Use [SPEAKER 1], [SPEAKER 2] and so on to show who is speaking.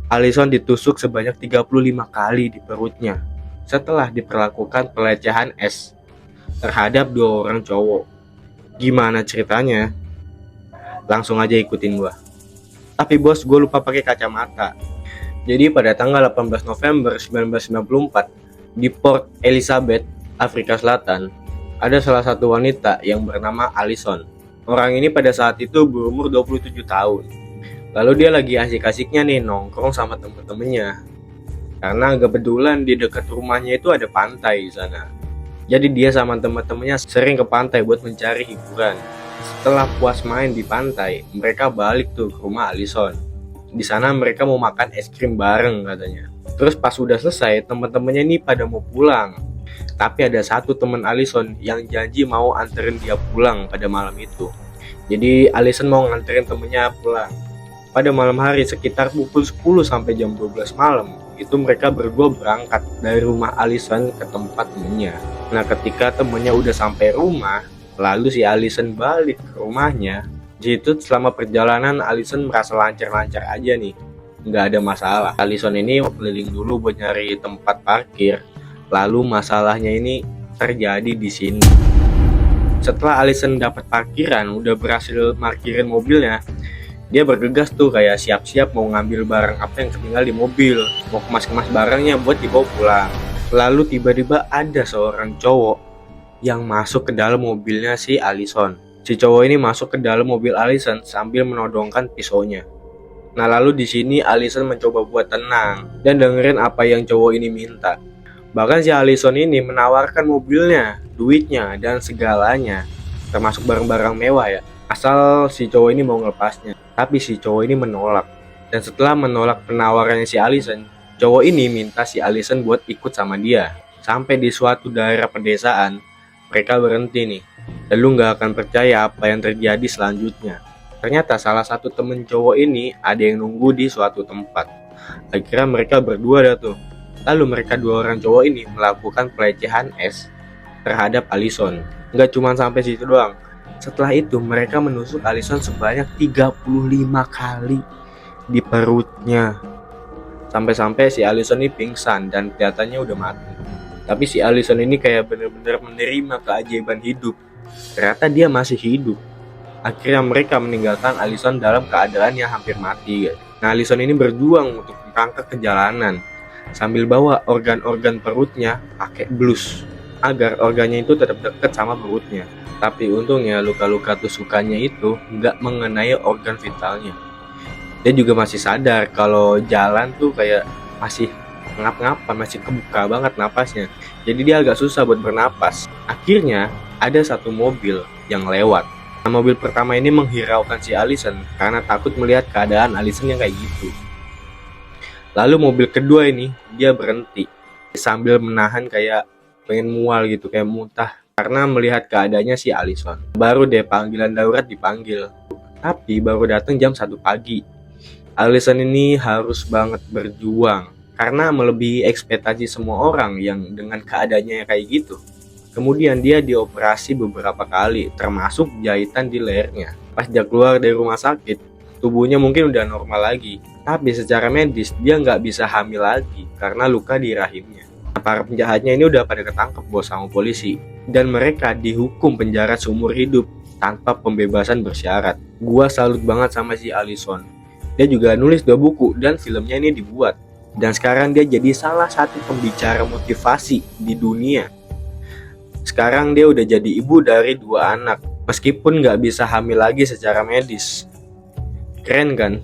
[SPEAKER 1] Allison ditusuk sebanyak 35 kali di perutnya setelah diperlakukan pelecehan S terhadap 2 orang cowok. Gimana ceritanya? Langsung aja ikutin gua. Tapi bos, gue lupa pakai kacamata. Jadi pada tanggal 18 November 1994 di Port Elizabeth, Afrika Selatan, ada salah satu wanita yang bernama Allison. Orang ini pada saat itu berumur 27 tahun. Lalu dia lagi asik-asiknya nih nongkrong sama temen-temennya. Karena kebetulan di dekat rumahnya itu ada pantai di sana. Jadi dia sama temen-temennya sering ke pantai buat mencari hiburan. Setelah puas main di pantai, mereka balik tuh ke rumah Allison. Di sana mereka mau makan es krim bareng katanya. Terus pas udah selesai, temen-temennya ini pada mau pulang. Tapi ada satu temen Allison yang janji mau anterin dia pulang pada malam itu. Jadi Allison mau nganterin temennya pulang. Pada malam hari sekitar pukul 10 sampai jam 12 malam, itu mereka berdua berangkat dari rumah Allison ke tempat temennya. Nah ketika temennya udah sampai rumah, lalu si Allison balik ke rumahnya. Di situ selama perjalanan Allison merasa lancar-lancar aja nih, nggak ada masalah. Allison ini keliling dulu buat nyari tempat parkir. Lalu masalahnya ini terjadi di sini. Setelah Allison dapat parkiran, udah berhasil parkirin mobilnya, dia bergegas tuh kayak siap-siap mau ngambil barang apa yang ketinggal di mobil, mau kemas-kemas barangnya buat dibawa pulang. Lalu tiba-tiba ada seorang cowok yang masuk ke dalam mobilnya si Allison. Si cowok ini masuk ke dalam mobil Allison sambil menodongkan pisaunya. Nah lalu di sini Allison mencoba buat tenang dan dengerin apa yang cowok ini minta. Bahkan si Allison ini menawarkan mobilnya, duitnya, dan segalanya, termasuk barang-barang mewah ya, asal si cowok ini mau ngelepasnya. Tapi si cowok ini menolak. Dan setelah menolak penawarannya si Allison, cowok ini minta si Allison buat ikut sama dia. Sampai di suatu daerah pedesaan, mereka berhenti nih. Dan lu gak akan percaya apa yang terjadi selanjutnya. Ternyata salah satu temen cowok ini ada yang nunggu di suatu tempat. Akhirnya mereka berdua dah tuh. Lalu mereka 2 orang cowok ini melakukan pelecehan S terhadap Allison. Gak cuma sampai situ doang. Setelah itu mereka menusuk Allison sebanyak 35 kali di perutnya. Sampai-sampai si Allison ini pingsan dan kelihatannya udah mati. Tapi si Allison ini kayak bener-bener menerima keajaiban hidup. Ternyata dia masih hidup. Akhirnya mereka meninggalkan Allison dalam keadaan yang hampir mati guys. Nah Allison ini berjuang untuk merangkak ke jalanan sambil bawa organ-organ perutnya pakai blus agar organnya itu tetap dekat sama perutnya. Tapi untungnya luka-luka tusukannya itu nggak mengenai organ vitalnya. Dia juga masih sadar kalau jalan tuh kayak masih ngap-ngapan, masih kebuka banget napasnya. Jadi dia agak susah buat bernapas. Akhirnya ada satu mobil yang lewat. Nah, mobil pertama ini menghiraukan si Allison karena takut melihat keadaan Allison yang kayak gitu. Lalu mobil kedua ini dia berhenti sambil menahan kayak pengen mual gitu, kayak muntah karena melihat keadaannya si Allison. Baru deh panggilan darurat dipanggil. Tapi baru datang jam 1 pagi. Allison ini harus banget berjuang karena melebihi ekspektasi semua orang yang dengan keadaannya kayak gitu. Kemudian dia dioperasi beberapa kali, termasuk jahitan di lehernya. Pas dia keluar dari rumah sakit, tubuhnya mungkin udah normal lagi. Tapi secara medis dia nggak bisa hamil lagi karena luka di rahimnya. Para penjahatnya ini udah pada ketangkep bos sama polisi. Dan mereka dihukum penjara seumur hidup tanpa pembebasan bersyarat. Gua salut banget sama si Allison. Dia juga nulis 2 buku dan filmnya ini dibuat. Dan sekarang dia jadi salah satu pembicara motivasi di dunia. Sekarang dia udah jadi ibu dari 2 anak. Meskipun gak bisa hamil lagi secara medis. Keren kan?